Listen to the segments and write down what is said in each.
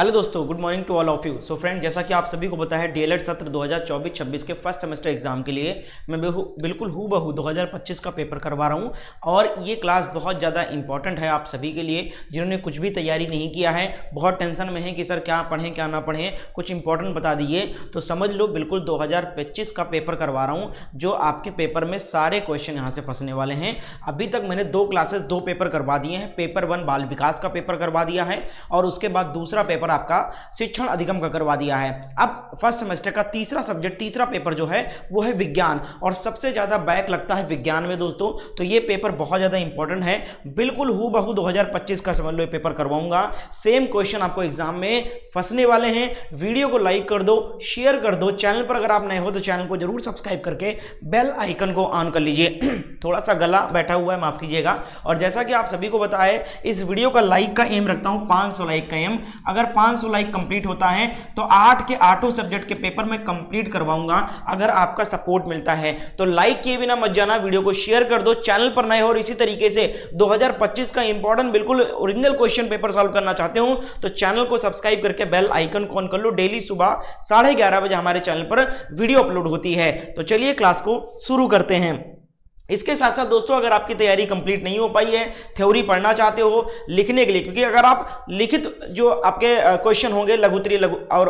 Hello दोस्तों, good morning to all of you. So friend, जैसा कि आप सभी को पता है डीएलएड सत्र 2024-26 के फर्स्ट सेमेस्टर एग्जाम के लिए मैं बिल्कुल हूबहू 2025 का पेपर करवा रहा हूं और ये क्लास बहुत ज़्यादा इंपॉर्टेंट है आप सभी के लिए जिन्होंने कुछ भी तैयारी नहीं किया है, बहुत टेंशन में है कि सर क्या पढ़ें क्या ना पढ़ें, कुछ इंपॉर्टेंट बता दीजिए। तो समझ लो बिल्कुल 2025 का पेपर करवा रहा हूँ जो आपके पेपर में सारे क्वेश्चन यहाँ से फंसने वाले हैं। अभी तक मैंने दो पेपर करवा दिए हैं। पेपर 1 बाल विकास का पेपर करवा दिया है और उसके बाद दूसरा पेपर आपका शिक्षण अधिगम का करवा दिया है। अब फर्स्ट सेमेस्टर का तीसरा पेपर जो है वो है विज्ञान और सबसे ज्यादा बैक लगता है विज्ञान में दोस्तों। तो ये पेपर बहुत ज्यादा इंपॉर्टेंट है, बिल्कुल हूबहू 2025 का समझ लो ये पेपर करवाऊंगा। सेम क्वेश्चन आपको एग्जाम में फंसने वाले हैं। वीडियो को लाइक कर दो, शेयर कर दो। चैनल पर अगर आप नए हो तो चैनल को जरूर सब्सक्राइब करके बेल आइकन को ऑन कर लीजिए। थोड़ा सा गला बैठा हुआ है, माफ कीजिएगा। और जैसा कि आप सभी को पता है इस वीडियो का लाइक का एम रखता हूं 500 लाइक का एम। अगर 500 लाइक कंप्लीट होता है तो 8 के 8 सब्जेक्ट के पेपर में कंप्लीट करवाऊंगा अगर आपका सपोर्ट मिलता है। तो लाइक किए बिना मत जाना, वीडियो को शेयर कर दो। चैनल पर नए हो और इसी तरीके से 2025 का इंपॉर्टेंट बिल्कुल ओरिजिनल क्वेश्चन पेपर सॉल्व करना चाहते हो तो चैनल को सब्सक्राइब करके बेल आइकन को ऑन कर लो। डेली सुबह 11:30 बजे हमारे चैनल पर वीडियो अपलोड होती है। तो चलिए क्लास को शुरू करते हैं। इसके साथ साथ दोस्तों अगर आपकी तैयारी कंप्लीट नहीं हो पाई है, थ्योरी पढ़ना चाहते हो लिखने के लिए, क्योंकि अगर आप लिखित जो आपके क्वेश्चन होंगे लघुत्तरीय और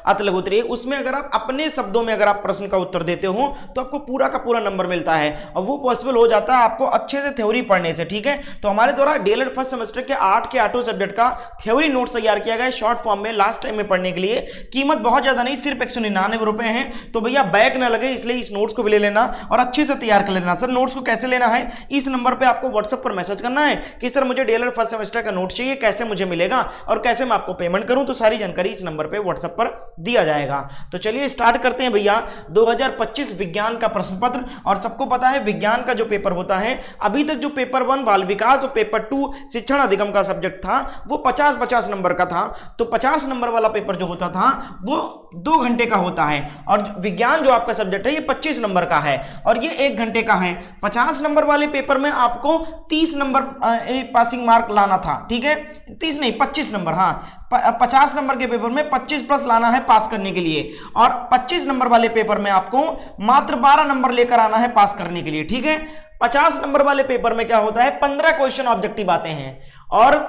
अति लघुत्तरीय, उसमें अगर आप अपने शब्दों में अगर आप प्रश्न का उत्तर देते हो तो आपको पूरा का पूरा नंबर मिलता है और वो पॉसिबल हो जाता है आपको अच्छे से थ्योरी पढ़ने से। ठीक है, तो हमारे द्वारा डीएलएड फर्स्ट सेमेस्टर के 8 के 8 सब्जेक्ट का थ्योरी नोट्स तैयार किया गया है शॉर्ट फॉर्म में लास्ट टाइम में पढ़ने के लिए। कीमत बहुत ज्यादा नहीं, सिर्फ 199 रुपए है। तो भैया बैक ना लगे इसलिए इस नोट्स को भी ले लेना और अच्छे से तैयार कर लेना। नोट्स को कैसे लेना है, इस नंबर पे आपको व्हाट्सएप पर मैसेज करना है कि सर मुझे डीएलएड फर्स्ट सेमेस्टर का नोट चाहिए, कैसे मुझे मिलेगा और कैसे मैं आपको पेमेंट करूं। तो सारी जानकारी इस नंबर पे व्हाट्सएप पर दिया जाएगा। तो चलिए स्टार्ट करते हैं भैया 2025 विज्ञान का प्रश्न पत्र। और सबको पता है विज्ञान का जो पेपर होता है, अभी तक जो पेपर 1 बाल विकास और पेपर 2 शिक्षण अधिगम का सब्जेक्ट था वो 50-50 नंबर का था। तो 50 नंबर वाला पेपर जो होता था वो 2 घंटे का होता है और विज्ञान जो आपका सब्जेक्ट है ये 25 नंबर का है और ये 1 घंटे का है। 50 नंबर वाले पेपर में आपको 30 नंबर पासिंग मार्क लाना था। ठीक है, 30 नहीं 25 नंबर, हाँ 50 नंबर के पेपर में 25 प्लस लाना है पास करने के लिए और 25 नंबर वाले पेपर में आपको मात्र 12 नंबर लेकर आना है पास करने के लिए। ठीक है, 50 नंबर वाले पेपर में क्या होता है 15 क्वेश्चन ऑब्जेक्टिव आते हैं और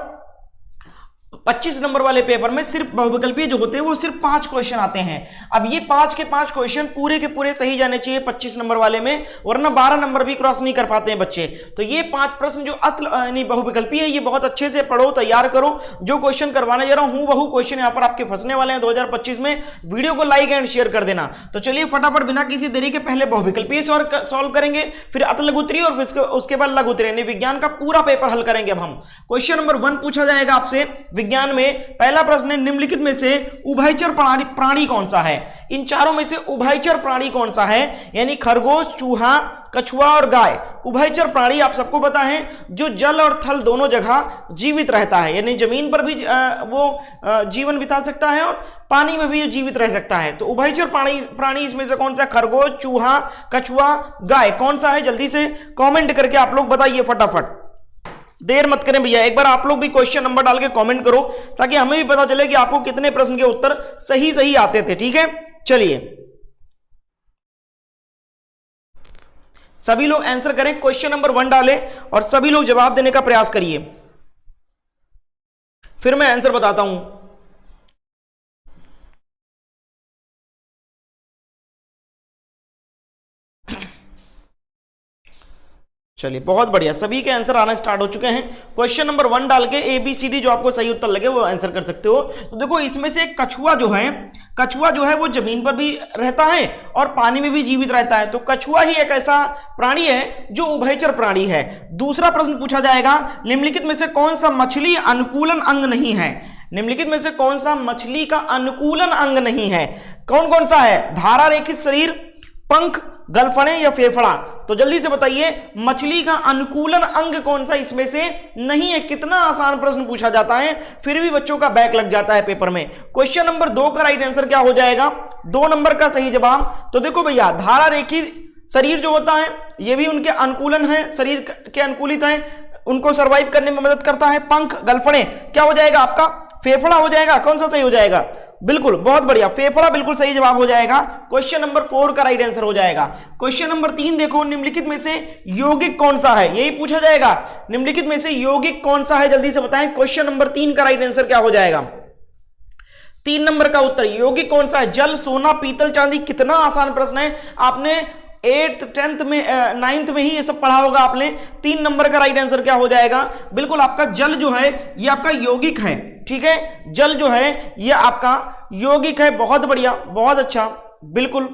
25 नंबर वाले पेपर में सिर्फ बहुविकल्पीय जो होते हैं वो सिर्फ 5 क्वेश्चन आते हैं। अब ये 5 के 5 क्वेश्चन पूरे के पूरे सही जाने चाहिए 25 नंबर वाले में, वरना 12 नंबर भी क्रॉस नहीं कर पाते हैं बच्चे। तो ये 5 प्रश्न जो बहुविकल्पीय है ये बहुत अच्छे से पढ़ो, तैयार करो। जो क्वेश्चन करवाने जा रहा हूं वह क्वेश्चन यहाँ पर आपके फंसने वाले हैं 2025 में। वीडियो को लाइक एंड शेयर कर देना। तो चलिए फटाफट बिना किसी देरी के पहले बहुविकल्पीय सॉल्व करेंगे, फिर अति लघुत्तरीय और उसके बाद लघुत्तरीय विज्ञान का पूरा पेपर हल करेंगे। अब हम क्वेश्चन नंबर 1 पूछा जाएगा आपसे विज्ञान में। पहला प्रश्न है निम्नलिखित में से उभयचर प्राणी कौन सा है। इन चारों में से उभयचर प्राणी कौन सा है, यानी खरगोश, चूहा, कछुआ और गाय। उभयचर प्राणी आप सबको पता है जो जल और थल दोनों जगह जीवित रहता है, यानी जमीन पर भी वो जीवन बिता सकता है और पानी में भी जीवित रह सकता है। तो उभयचर प्राणी इसमें से कौन सा, खरगोश, चूहा, कछुआ, गाय कौन सा है, जल्दी से कमेंट करके आप लोग बताइए फटाफट, देर मत करें भैया। एक बार आप लोग भी क्वेश्चन नंबर डाल के कमेंट करो ताकि हमें भी पता चले कि आपको कितने प्रश्न के उत्तर सही सही आते थे। ठीक है, चलिए सभी लोग आंसर करें, क्वेश्चन नंबर 1 डालें और सभी लोग जवाब देने का प्रयास करिए, फिर मैं आंसर बताता हूं। चलिए बहुत बढ़िया, सभी के आंसर आना स्टार्ट हो चुके हैं। क्वेश्चन नंबर 1 डाल के ABCD जो आपको सही उत्तर लगे वो आंसर कर सकते हो। तो देखो इसमें से एक कछुआ जो है वो जमीन पर भी रहता है और पानी में भी जीवित रहता है। तो कछुआ ही एक ऐसा प्राणी है जो उभयचर प्राणी है। दूसरा प्रश्न पूछा जाएगा निम्नलिखित में से कौन सा मछली अनुकूलन अंग नहीं है। निम्नलिखित में से कौन सा मछली का अनुकूलन अंग नहीं है, कौन कौन सा है, धारा रेखित शरीर, पंख, गलफड़े या फेफड़ा। तो जल्दी से बताइए मछली का अनुकूलन अंग कौन सा इसमें से नहीं है। कितना आसान प्रश्न पूछा जाता है फिर भी बच्चों का बैक लग जाता है पेपर में। क्वेश्चन नंबर 2 का राइट आंसर क्या हो जाएगा, 2 नंबर का सही जवाब। तो देखो भैया धारा रेखी शरीर जो होता है ये भी उनके अनुकूलन है, शरीर के अनुकूलित है, उनको सर्वाइव करने में मदद करता है। पंख, गलफड़े क्या हो जाएगा आपका फेफड़ा हो जाएगा, कौन सा सही हो जाएगा? बिल्कुल, बहुत बढ़िया, फेफड़ा बिल्कुल सही जवाब हो जाएगा। क्वेश्चन नंबर 4 का राइट आंसर हो जाएगा। क्वेश्चन नंबर 3 देखो, निम्नलिखित में से यौगिक कौन सा है, यही पूछा जाएगा, निम्नलिखित में से यौगिक कौन सा है, जल्दी से बताएं। क्वेश्चन नंबर 3 का राइट आंसर क्या हो जाएगा? 3 नंबर का उत्तर यौगिक कौन सा है? जल, सोना, पीतल, चांदी। कितना आसान प्रश्न है, आपने 8th 10th में 9th में ही ये सब पढ़ा होगा आपने। 3 नंबर का राइट आंसर क्या हो जाएगा? बिल्कुल आपका जल जो है ये आपका यौगिक है, ठीक है, जल जो है ये आपका यौगिक है। बहुत बढ़िया, बहुत अच्छा, बिल्कुल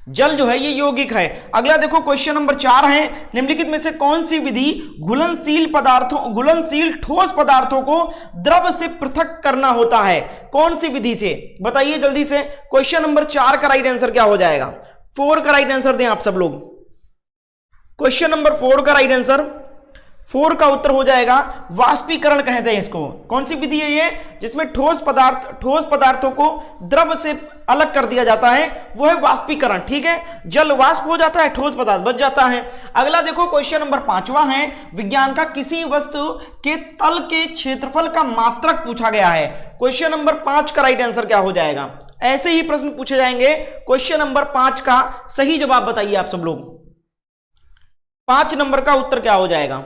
जल जो है ये यौगिक है। अगला देखो क्वेश्चन नंबर 4 है, निम्नलिखित में से कौन सी विधि घुलनशील ठोस पदार्थों को द्रव से पृथक करना होता है? कौन सी विधि से, बताइए जल्दी से। क्वेश्चन नंबर 4 का राइट आंसर क्या हो जाएगा? 4 का राइट आंसर दें आप सब लोग। क्वेश्चन नंबर 4 का राइट आंसर, 4 का उत्तर हो जाएगा वाष्पीकरण कहते हैं इसको। कौन सी विधि है ये? जिसमें ठोस पदार्थों को द्रव से अलग कर दिया जाता है, वो है वाष्पीकरण, ठीक है। जल वाष्प हो जाता है, ठोस पदार्थ बच जाता है। अगला देखो क्वेश्चन नंबर 5वां है, विज्ञान का किसी वस्तु के तल के क्षेत्रफल का मात्रक पूछा गया है। क्वेश्चन नंबर 5 का राइट आंसर क्या हो जाएगा? ऐसे ही प्रश्न पूछे जाएंगे। क्वेश्चन नंबर 5 का सही जवाब बताइए आप सब लोग। 5 नंबर का उत्तर क्या हो जाएगा?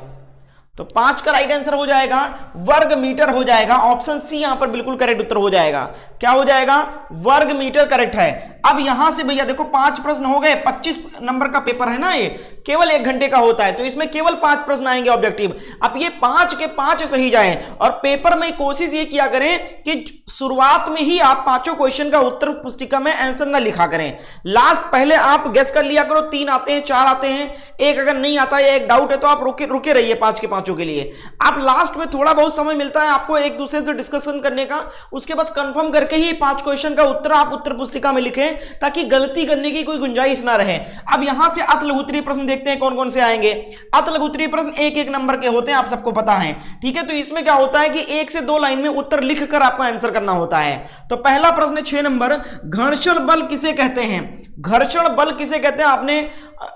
तो 5 का राइट आंसर हो जाएगा वर्ग मीटर हो जाएगा। ऑप्शन सी यहां पर बिल्कुल करेक्ट उत्तर हो जाएगा। क्या हो जाएगा? वर्ग मीटर करेक्ट है। अब यहां से भैया देखो 5 प्रश्न हो गए, 25 नंबर का पेपर है ना, ये केवल 1 घंटे का होता है, तो इसमें केवल 5 प्रश्न आएंगे ऑब्जेक्टिव। अब ये 5 के 5 सही जाएं और पेपर में कोशिश ये किया करें कि शुरुआत में ही आप 5 क्वेश्चन का उत्तर पुस्तिका में आंसर ना लिखा करें। लास्ट पहले आप गेस कर लिया करो, 3 आते हैं, 4 आते हैं, एक अगर नहीं आता है, एक डाउट है, तो आप रुके रहिए 5 के 5 के लिए। आप लास्ट में थोड़ा बहुत समय मिलता है आपको एक दूसरे से डिस्कशन करने का, उसके बाद कंफर्म करके ही 5 क्वेश्चन का उत्तर आप उत्तर पुस्तिका में लिखें, ताकि गलती करने की कोई गुंजाइश ना रहे। अब यहां से अत लघुत्तरीय प्रश्न देखते हैं कौन कौन से आएंगे। अत लघुत्तरीय प्रश्न 1-1 नंबर के होते हैं, आप सबको पता है, ठीक है। तो इसमें क्या होता है कि 1 से 2 लाइन में उत्तर लिखकर आपको आंसर करना होता है। तो पहला प्रश्न 6 नंबर, घर्षण बल किसे कहते हैं? घर्षण बल किसे कहते हैं? आपने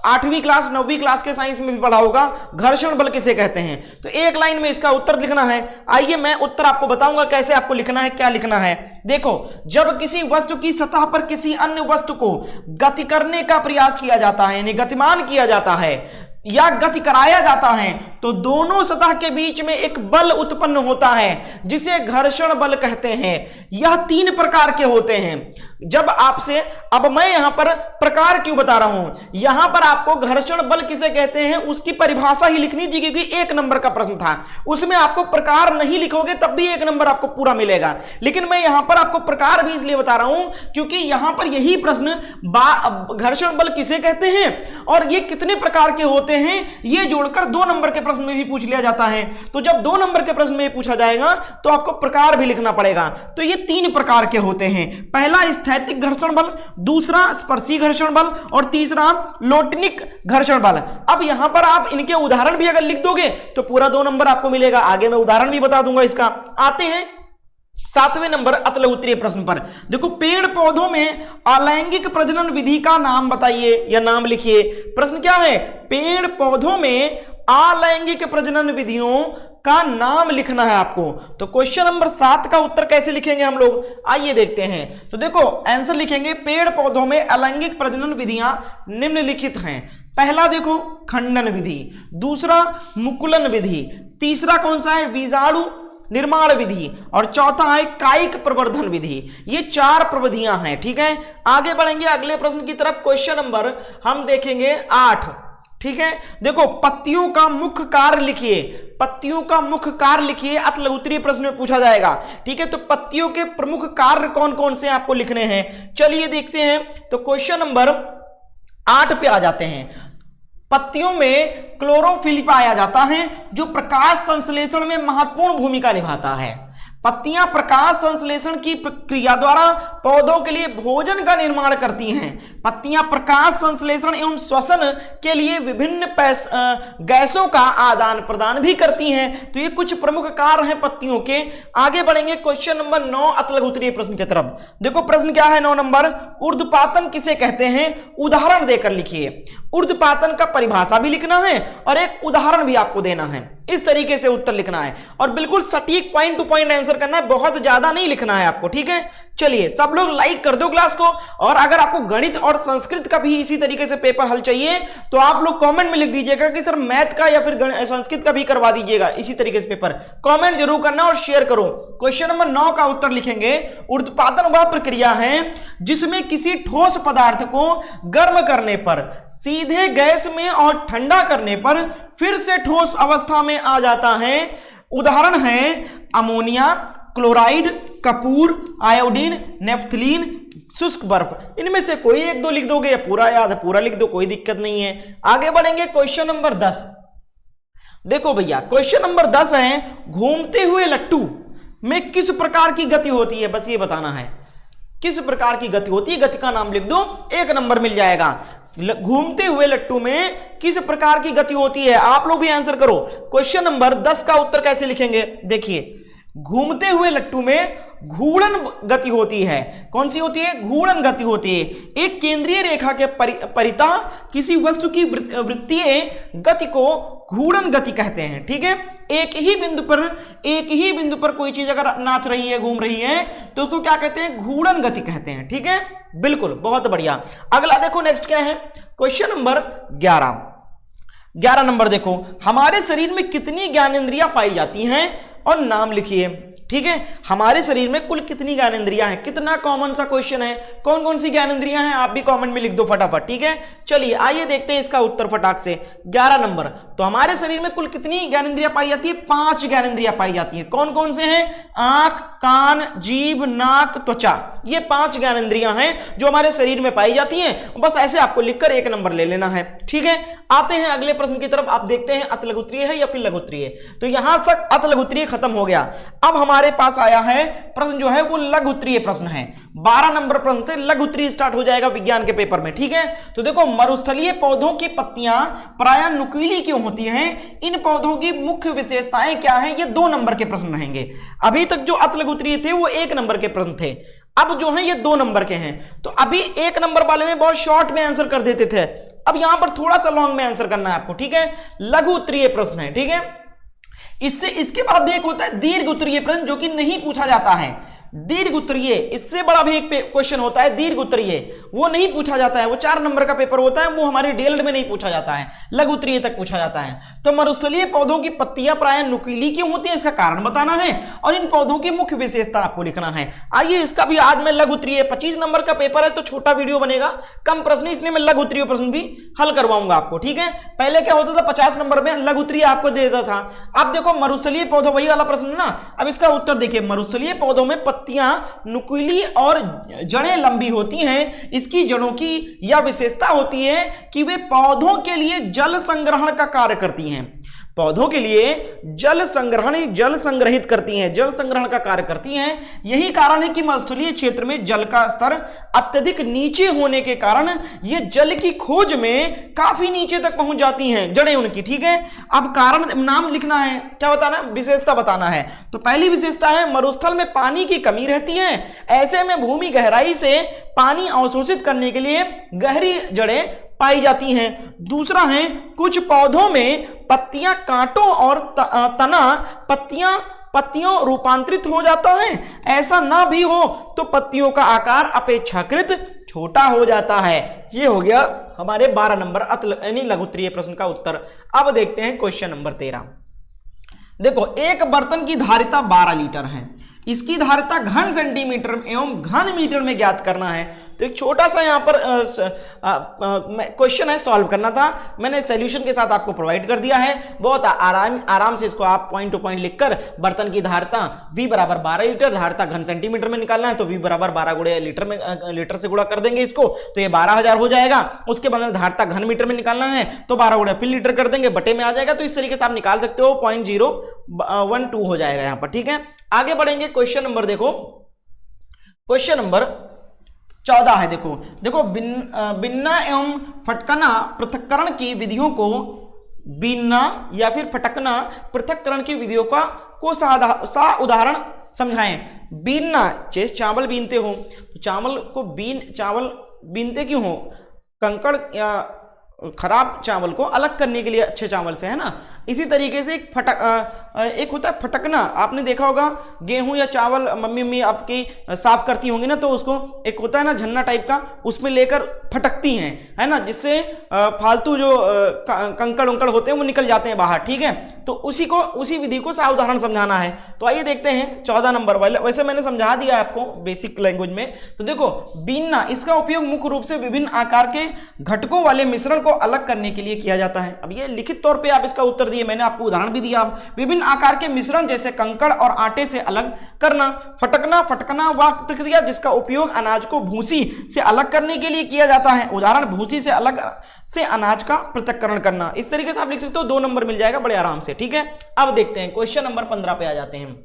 8वीं क्लास 9वीं क्लास के साइंस में भी पढ़ा होगा, घर्षण बल किसे कहते हैं। तो 1 लाइन में इसका उत्तर लिखना है। आइए मैं उत्तर आपको बताऊंगा कैसे आपको लिखना है, क्या लिखना है। देखो, जब किसी वस्तु की सतह पर किसी अन्य वस्तु को गति करने का प्रयास किया जाता है, यानी गतिमान किया जाता है या गति कराया जाता है, तो दोनों सतह के बीच में एक बल उत्पन्न होता है जिसे घर्षण बल कहते हैं। यह 3 प्रकार के होते हैं। जब आपसे, अब मैं यहां पर प्रकार क्यों बता रहा हूं, यहां पर आपको घर्षण बल किसे कहते हैं उसकी परिभाषा ही लिखनी थी, क्योंकि 1 नंबर का प्रश्न था, उसमें आपको प्रकार नहीं लिखोगे तब भी 1 नंबर आपको पूरा मिलेगा। लेकिन मैं यहां पर आपको प्रकार भी इसलिए बता रहा हूं क्योंकि यहां पर यही प्रश्न घर्षण बल किसे कहते हैं और ये कितने प्रकार के होते हैं, ये जोड़कर 2 नंबर के प्रश्न में भी पूछ लिया जाता है। तो जब 2 नंबर के प्रश्न में पूछा जाएगा तो आपको प्रकार भी लिखना पड़ेगा। तो ये 3 प्रकार के होते हैं। पहला स्थैतिक घर्षण बल, दूसरा स्पर्शी घर्षण बल और तीसरा लोटनिक घर्षण बल। अब यहां पर आप इनके उदाहरण भी अगर लिख दोगे तो पूरा 2 नंबर आपको मिलेगा। आगे मैं उदाहरण भी बता दूंगा इसका। आते हैं 7वें नंबर अत लघुत्तरीय प्रश्न पर। देखो, पेड़ पौधों में अलैंगिक प्रजनन विधि का नाम बताइए या नाम लिखिए। प्रश्न क्या है? पेड़ पौधों में अलैंगिक प्रजनन विधियों का नाम लिखना है आपको। तो क्वेश्चन नंबर 7 का उत्तर कैसे लिखेंगे हम लोग, आइए देखते हैं। तो देखो आंसर लिखेंगे, पेड़ पौधों में अलैंगिक प्रजनन विधियां निम्नलिखित हैं। पहला देखो खंडन विधि, दूसरा मुकुलन विधि, तीसरा कौन सा है? बीजाणु निर्माण विधि, और चौथा है कायिक प्रवर्धन विधि। ये 4 प्रविधियां हैं, ठीक है। आगे बढ़ेंगे अगले प्रश्न की तरफ। क्वेश्चन नंबर हम देखेंगे 8, ठीक है। देखो, पत्तियों का मुख्य कार्य लिखिए, पत्तियों का मुख्य कार्य लिखिए, अत लघुत्तरीय प्रश्न में पूछा जाएगा, ठीक है। तो पत्तियों के प्रमुख कार्य कौन कौन से आपको लिखने हैं, चलिए देखते हैं। तो क्वेश्चन नंबर 8 पे आ जाते हैं। पत्तियों में क्लोरोफिल पाया जाता है जो प्रकाश संश्लेषण में महत्वपूर्ण भूमिका निभाता है। पत्तियां प्रकाश संश्लेषण की प्रक्रिया द्वारा पौधों के लिए भोजन का निर्माण करती हैं। पत्तियां प्रकाश संश्लेषण एवं श्वसन के लिए विभिन्न गैसों का आदान प्रदान भी करती हैं। तो ये कुछ प्रमुख कार्य हैं पत्तियों के। आगे बढ़ेंगे क्वेश्चन नंबर 9 अत लघुत्तरीय प्रश्न की तरफ। देखो प्रश्न क्या है 9 नंबर, ऊर्ध्वपातन किसे कहते हैं? उदाहरण देकर लिखिए। ऊर्ध्वपातन का परिभाषा भी लिखना है और एक उदाहरण भी आपको देना है। इस तरीके से उत्तर लिखना है और बिल्कुल सटीक पॉइंट टू पॉइंट आंसर करना है, बहुत ज्यादा नहीं लिखना है आपको, ठीक है। चलिए सब लोग लाइक कर दो क्लास को, और अगर आपको गणित और संस्कृत का भी इसी तरीके से पेपर हल चाहिए तो आप लोग कमेंट में लिख दीजिएगा कि सर मैथ का या फिर संस्कृत का भी करवा दीजिएगा इसी तरीके से पेपर। कमेंट जरूर करना और शेयर करो। क्वेश्चन नंबर 9 का उत्तर लिखेंगे, उर्ध्वपातन वह प्रक्रिया है जिसमें किसी ठोस पदार्थ को गर्म करने पर, सीधे गैस में और ठंडा करने पर फिर से ठोस अवस्था में आ जाता है। उदाहरण है ammonia, chloride, Kapoor, iodine, naphthalene, शुष्क बर्फ। इनमें से कोई एक दो लिख दोगे या पूरा याद है पूरा लिख दो, कोई दिक्कत नहीं है। आगे बढ़ेंगे क्वेश्चन नंबर 10। देखो भैया क्वेश्चन नंबर 10 है, घूमते हुए लट्टू में किस प्रकार की गति होती है, बस ये बताना है किस प्रकार की गति होती है, गति का नाम लिख दो, 1 नंबर मिल जाएगा। घूमते हुए लट्टू में किस प्रकार की गति होती है, आप लोग भी आंसर करो। क्वेश्चन नंबर 10 का उत्तर कैसे लिखेंगे, देखिए घूमते हुए लट्टू में घूर्णन गति होती है। कौन सी होती है, घूर्णन गति होती है। एक केंद्रीय रेखा के परितः किसी वस्तु की वृत्तीय गति को घूर्णन गति कहते हैं, ठीक है। एक ही बिंदु पर कोई चीज अगर नाच रही है, घूम रही है, तो उसको क्या कहते हैं, घूर्णन गति कहते हैं, ठीक है। बिल्कुल, बहुत बढ़िया। अगला देखो नेक्स्ट क्या है, क्वेश्चन नंबर 11 नंबर देखो, हमारे शरीर में कितनी ज्ञानेंद्रियां पाई जाती हैं और नाम लिखिए, ठीक है। हमारे शरीर में कुल कितनी ज्ञानेंद्रियां हैं, कितना कॉमन सा क्वेश्चन है, कौन कौन सी ज्ञानेंद्रियां हैं आप भी कमेंट में लिख दो फटाफट, ठीक है। चलिए आइए देखते हैं इसका उत्तर फटाक से। 11 नंबर, तो हमारे शरीर में कुल कितनी ज्ञानेंद्रियां पाई जाती है, 5 ज्ञानेंद्रियां पाई जाती है। कौन कौन से हैं, आंख, कान, जीभ, नाक, त्वचा, ये 5 ज्ञानेंद्रियां हैं जो हमारे शरीर में पाई जाती हैं। बस ऐसे आपको लिखकर 1 नंबर ले लेना है, ठीक है। आते हैं अगले प्रश्न की तरफ, आप देखते हैं अत लघुत्तरीय है या फिर लघुत्तरीय। तो यहां तक अत लघुत्तरीय खत्म हो गया। अब हमारे पास आया है प्रश्न जो है वो लघुत्तरीय प्रश्न है। 12 नंबर प्रश्न से लघुत्तरीय स्टार्ट हो जाएगा विज्ञान के पेपर में, ठीक है। तो देखो, मरुस्थलीय पौधों की पत्तियां प्रायः नुकीली क्यों होती हैं, इन पौधों की मुख्य विशेषताएं क्या हैं, ये 2 नंबर के प्रश्न रहेंगे। अभी तक जो अत लघुत्तरीय थे वो 1 नंबर के प्रश्न थे, अब जो है ये 2 नंबर के हैं। तो अभी 1 नंबर वाले में बहुत शॉर्ट में आंसर कर देते थे, अब यहां पर थोड़ा सा लॉन्ग में आंसर करना है आपको, ठीक है। लघु उत्तरीय प्रश्न है, ठीक है। इसके बाद भी एक होता है दीर्घ उत्तरीय प्रश्न, जो कि नहीं पूछा जाता है। दीर्घ उत्तरीय, इससे बड़ा भी एक क्वेश्चन होता है दीर्घ उत्तरीय, वो नहीं पूछा जाता है, वो 4 नंबर का पेपर होता है, वो हमारे डीएलएड में नहीं पूछा जाता है, लघु उत्तरीय तक पूछा जाता है। तो मरुस्थलीय पौधों की पत्तियां प्रायः नुकीली क्यों होती है, इसका कारण बताना है और इन पौधों की मुख्य विशेषता आपको लिखना है। आइए इसका भी आज मैं लघु उत्तरीय, 25 नंबर का पेपर है तो छोटा वीडियो बनेगा, कम प्रश्न, इसलिए मैं लघु उत्तरीय प्रश्न भी हल करवाऊंगा आपको, ठीक है। पहले क्या होता था, 50 नंबर में लघु उत्तरीय आपको दे देता था। अब देखो मरुस्थलीय पौधों, वही वाला प्रश्न ना, अब इसका उत्तर देखिए। मरुस्थलीय पौधों में पत्तियां नुकीली और जड़ें लंबी होती हैं। इसकी जड़ों की यह विशेषता होती है कि वे पौधों के लिए जल संग्रहण का कार्य करती हैं। पौधों के लिए जल संग्रहित करती हैं, जल संग्रहण का कार्य करती हैं। यही कारण है कि मरुस्थलीय क्षेत्र में जल का स्तर अत्यधिक नीचे होने के कारण ये जल की खोज में काफी नीचे तक पहुंच जाती हैं, जड़ें उनकी, ठीक है। अब कारण, नाम लिखना है, क्या बताना, विशेषता बताना है। तो पहली विशेषता है मरुस्थल में पानी की कमी रहती है, ऐसे में भूमि गहराई से पानी अवशोषित करने के लिए गहरी जड़ें पाई जाती हैं। दूसरा है कुछ पौधों में पत्तियां कांटों और तना पत्तियों रूपांतरित हो जाता है। ऐसा ना भी हो तो पत्तियों का आकार अपेक्षाकृत छोटा हो जाता है। ये हो गया हमारे 12 नंबर यानी लघु उत्तरीय प्रश्न का उत्तर। अब देखते हैं क्वेश्चन नंबर 13। देखो, एक बर्तन की धारिता 12 लीटर है, इसकी धारिता घन सेंटीमीटर एवं घन मीटर में ज्ञात करना है। तो एक छोटा सा यहाँ पर क्वेश्चन है, सॉल्व करना था, मैंने सॉल्यूशन के साथ आपको प्रोवाइड कर दिया है। बहुत आराम से इसको आप पॉइंट टू पॉइंट लिखकर बर्तन की धारिता V बराबर 12 लीटर, धारिता घन सेंटीमीटर में निकालना है, तो V बराबर 12 गुणे लीटर में, लीटर से गुणा कर देंगे इसको, तो ये 12,000 हो जाएगा। उसके बाद धारिता घन मीटर में निकालना है तो 12 गुणे फिर लीटर कर देंगे, बटे में आ जाएगा। तो इस तरीके से आप निकाल सकते हो, 0.012 हो जाएगा यहाँ पर, ठीक है। आगे बढ़ेंगे, क्वेश्चन नंबर देखो, क्वेश्चन नंबर 14 है। देखो बिन्ना एवं फटकना पृथक्करण की विधियों को, बीनना या फिर फटकना पृथक्करण की विधियों को सा उदाहरण समझाएं। बीनना, चावल बीनते हो तो चावल बीनते क्यों हो, कंकड़ या खराब चावल को अलग करने के लिए अच्छे चावल से, है ना। इसी तरीके से एक होता है फटकना, आपने देखा होगा गेहूं या चावल मम्मी आपकी साफ करती होंगी ना, तो उसको एक होता है ना झन्ना टाइप का, उसमें लेकर फटकती हैं, है ना, जिससे फालतू जो कंकड़ उंकड़ होते हैं वो निकल जाते हैं बाहर, ठीक है। तो उसी विधि को उदाहरण समझाना है। तो आइए देखते हैं 14 नंबर वाले, वैसे मैंने समझा दिया है आपको बेसिक लैंग्वेज में। तो देखो बीनना, इसका उपयोग मुख्य रूप से विभिन्न आकार के घटकों वाले मिश्रण को अलग करने के लिए किया जाता है। अब ये लिखित तौर पे आप इसका उत्तर दिए, मैंने आपको उदाहरण भी दिया। विभिन्न आकार के मिश्रण जैसे कंकड़ और आटे से अलग करना। फटकना वह प्रक्रिया जिसका उपयोग अनाज को भूसी से अलग करने के लिए किया जाता है। उदाहरण भूसी से अलग से अनाज का पृथक्करण करना। इस तरीके से आप लिख सकते हो, 2 नंबर मिल जाएगा बड़े आराम से, ठीक है। अब देखते हैं क्वेश्चन नंबर 15 पे आ जाते हैं।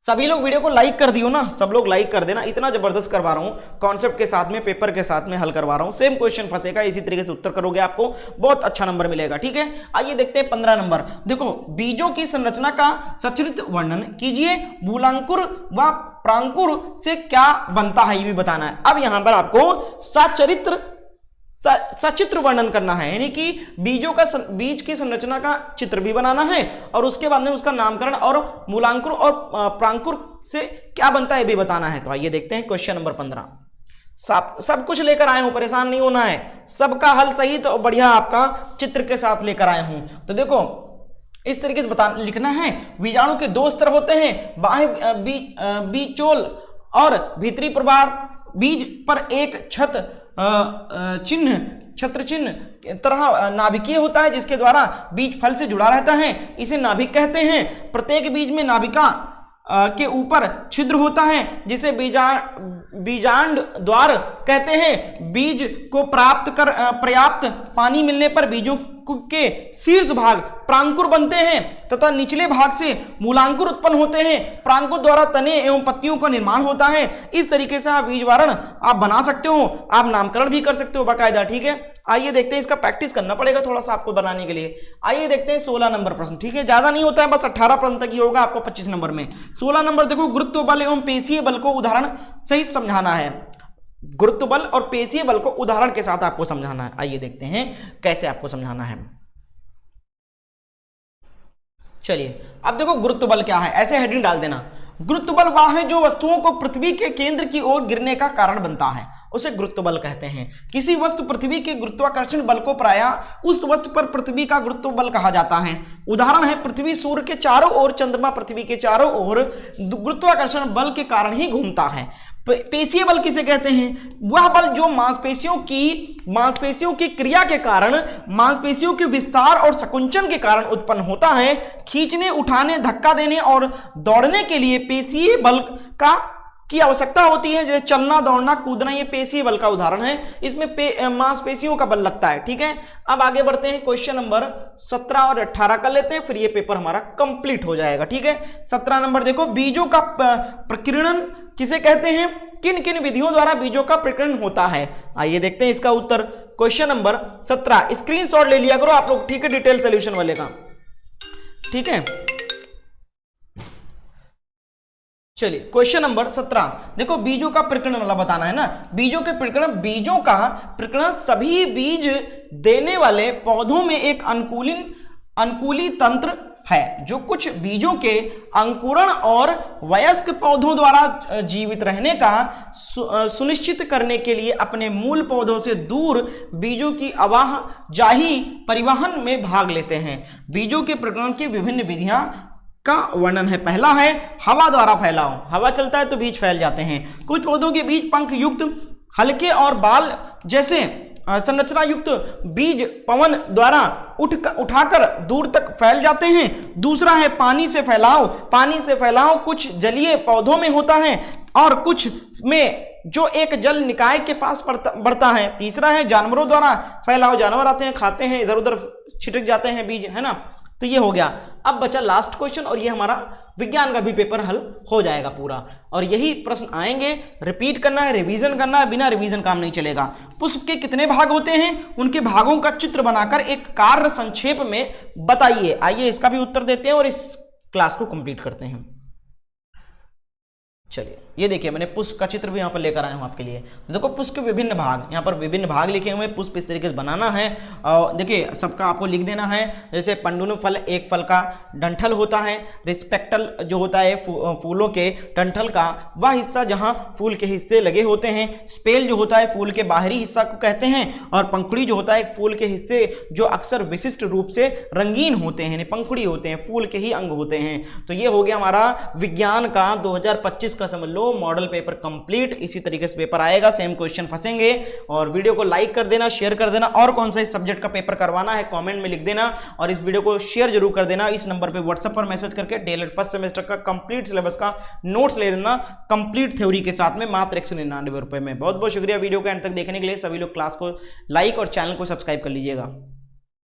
सभी लोग वीडियो को लाइक कर दियो ना, सब लोग लाइक कर देना, इतना जबरदस्त करवा रहा हूं, कॉन्सेप्ट के साथ में पेपर के साथ में हल करवा रहा हूं। सेम क्वेश्चन फंसेगा, इसी तरीके से उत्तर करोगे आपको बहुत अच्छा नंबर मिलेगा, ठीक है। आइए देखते हैं 15 नंबर। देखो बीजों की संरचना का सचित्र वर्णन कीजिए। मूलांकुर व प्रांकुर से क्या बनता है ये भी बताना है। अब यहां पर आपको सचित्र वर्णन करना है, यानी कि बीज की संरचना का चित्र भी बनाना है और उसके बाद में उसका नामकरण और मूलांकुर और प्रांकुर से क्या बनता है ये भी बताना है। तो आइए देखते हैं क्वेश्चन नंबर 15। सब कुछ लेकर आए हूं, परेशान नहीं होना है, सबका हल सही तो बढ़िया आपका चित्र के साथ लेकर आए हूं। तो देखो इस तरीके से लिखना है। बीजाणु के 2 स्तर होते हैं, बाह्य बीजोल और भीतरी प्रवाह। बीज पर एक छत्र चिन्ह तरह नाभिकीय होता है, जिसके द्वारा बीज फल से जुड़ा रहता है, इसे नाभिक कहते हैं। प्रत्येक बीज में नाभिका के ऊपर छिद्र होता है, जिसे बीजांड द्वार कहते हैं। बीज को पर्याप्त पानी मिलने पर बीजों के शीर्ष भाग प्रांकुर बनते हैं तथा निचले भाग से मूलांकुर उत्पन्न होते हैं। प्रांकुर द्वारा तने एवं पत्तियों का निर्माण होता है। इस तरीके से आप बीज वारण आप बना सकते हो, आप नामकरण भी कर सकते हो बाकायदा, ठीक है। आइए देखते हैं, इसका प्रैक्टिस करना पड़ेगा थोड़ा सा आपको बनाने के लिए। आइए देखते हैं 16 नंबर प्रश्न, ठीक है, ज्यादा नहीं होता है, बस 18 प्रश्न तक ही होगा आपको 25 नंबर में। 16 नंबर देखो, गुरुत्व बल एवं पेशीय बल को उदाहरण सहित समझाना है। गुरुत्व बल और पेशीय बल को उदाहरण के साथ आपको समझाना है। आइए देखते हैं कैसे आपको समझाना है। चलिए अब देखो गुरुत्व बल क्या है, ऐसे हेडिंग डाल देना। गुरुत्व बल वह है जो वस्तुओं को पृथ्वी के केंद्र की ओर गिरने का कारण बनता है, उसे गुरुत्व बल कहते हैं। किसी वस्तु पृथ्वी के गुरुत्वाकर्षण बल को प्रायः उस वस्तु पर पृथ्वी का गुरुत्व बल कहा जाता है। उदाहरण है, पृथ्वी सूर्य के चारों ओर, चंद्रमा पृथ्वी के चारों ओर गुरुत्वाकर्षण बल के कारण ही घूमता है। पेशीय बल किसे कहते हैं? वह बल जो मांसपेशियों की क्रिया के कारण, मांसपेशियों के विस्तार और संकुचन के कारण उत्पन्न होता है। खींचने, उठाने, धक्का देने और दौड़ने के लिए पेशीय बल की आवश्यकता होती है, जैसे चलना, दौड़ना, कूदना, ये पेशीय बल का उदाहरण है। इसमें मांसपेशियों का बल लगता है, ठीक है। अब आगे बढ़ते हैं, क्वेश्चन नंबर 17 और 18 कर लेते हैं, फिर ये पेपर हमारा कंप्लीट हो जाएगा, ठीक है। 17 नंबर देखो, बीजों का प्रकीर्णन किसे कहते हैं? किन किन विधियों द्वारा बीजों का प्रकीर्णन होता है? आइए देखते हैं इसका उत्तर। क्वेश्चन नंबर 17 स्क्रीनशॉट ले लिया करो आप लोग, ठीक है, डिटेल सोल्यूशन वाले का, ठीक है। चलिए क्वेश्चन नंबर 17 देखो, बीजों का प्रकीर्णन वाला बताना है ना। बीजों का प्रकीर्णन सभी बीज देने वाले पौधों में एक अनुकूली तंत्र है, जो कुछ बीजों के अंकुरण और वयस्क पौधों द्वारा जीवित रहने का सुनिश्चित करने के लिए अपने मूल पौधों से दूर बीजों की आवाजाही परिवहन में भाग लेते हैं। बीजों के प्रकीर्णन की विभिन्न विधियां का वर्णन है। पहला है हवा द्वारा फैलाव, हवा चलता है तो बीज फैल जाते हैं। कुछ पौधों के बीज पंख युक्त, हल्के और बाल जैसे संरचना युक्त बीज पवन द्वारा उठाकर दूर तक फैल जाते हैं। दूसरा है पानी से फैलाव कुछ जलीय पौधों में होता है और कुछ में जो एक जल निकाय के पास बढ़ता है। तीसरा है जानवरों द्वारा फैलाव, जानवर आते हैं, खाते हैं, इधर उधर छिटक जाते हैं बीज, है ना। तो ये हो गया। अब बचा लास्ट क्वेश्चन और ये हमारा विज्ञान का भी पेपर हल हो जाएगा पूरा, और यही प्रश्न आएंगे। रिपीट करना है, रिवीजन करना है, बिना रिवीजन काम नहीं चलेगा। पुष्प के कितने भाग होते हैं? उनके भागों का चित्र बनाकर एक कार्य संक्षेप में बताइए। आइए इसका भी उत्तर देते हैं और इस क्लास को कंप्लीट करते हैं। चलिए ये देखिए मैंने पुष्प का चित्र भी यहाँ पर लेकर आया हूँ आपके लिए। तो देखो पुष्प के विभिन्न भाग, यहाँ पर विभिन्न भाग लिखे हुए हैं, पुष्प इस तरीके से बनाना है और देखिए सबका आपको लिख देना है। जैसे पंडुन फल, एक फल का डंठल होता है, रिस्पेक्टल जो होता है फूलों के डंठल का वह हिस्सा जहाँ फूल के हिस्से लगे होते हैं, स्पेल जो होता है फूल के बाहरी हिस्सा को कहते हैं, और पंखुड़ी जो होता है फूल के हिस्से जो अक्सर विशिष्ट रूप से रंगीन होते हैं, पंखुड़ी होते हैं, फूल के ही अंग होते हैं। तो ये हो गया हमारा विज्ञान का 2025 का समझ लो मॉडल पेपर कंप्लीट। इसी तरीके से पेपर आएगा, सेम क्वेश्चन फंसेंगे। और वीडियो को लाइक कर देना, शेयर कर देना, और कौन सा इस सब्जेक्ट का पेपर करवाना है कमेंट में लिख देना, और इस वीडियो को शेयर जरूर कर देना। इस नंबर पे व्हाट्सएप पर मैसेज करके डीएलएड फर्स्ट सेमेस्टर का कंप्लीट सिलेबस का नोट्स ले लेना, कंप्लीट थ्योरी के साथ में, मात्र 199 रुपए में। बहुत बहुत शुक्रिया वीडियो को एंड तक देखने के लिए। सभी लोग क्लास को लाइक और चैनल को सब्सक्राइब कर लीजिएगा।